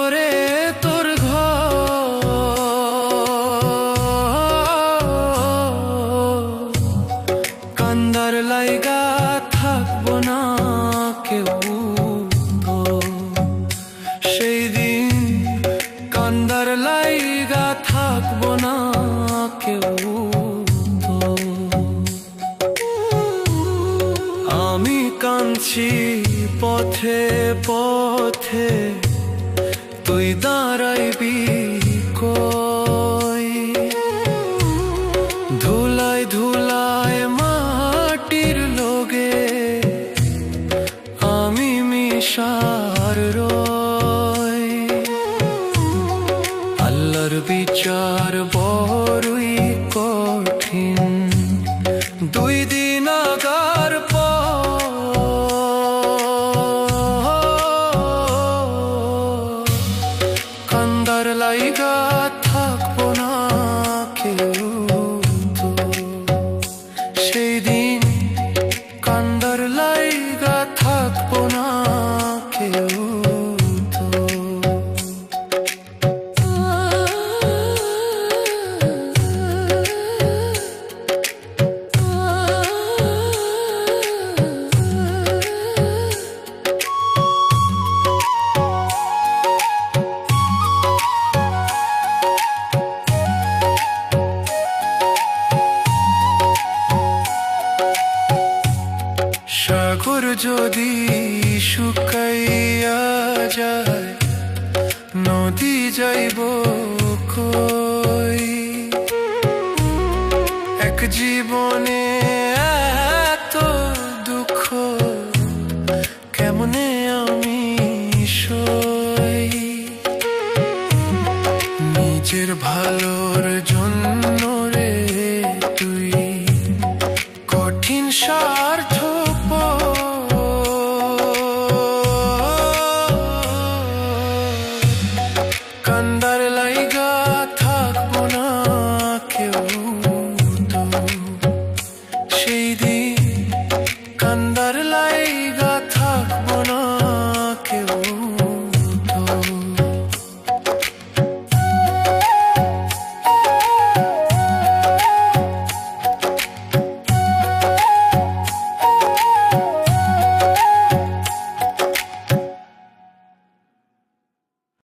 করে তোর ঘর, কান্দার লাইগা থাকবো না কেউ তো। সেই দিন কান্দার লাইগা থাকবো না কেউ তো। আমি কাঁদছি পথে পথে, তুই দাঁড়াইবি কই? ধুলায় ধুলায় মাটির লোগে আমি মিশার রই। আল্লাহর বিচার বড়ই কঠিন, 2 দিন আগার কান্দার লাইগা থাকবো না কেউ তো। সেই দিন কান্দার লাইগা থাকবো না কেউ তো। সাগর যদি শুকাইয়া যায়, নদী যাইব কই? এক জীবনে এত দুঃখ কেমনে আমি সই? নিজের ভালোর জন্য রে তুই কঠিন স্বার্থ কান্দার লাই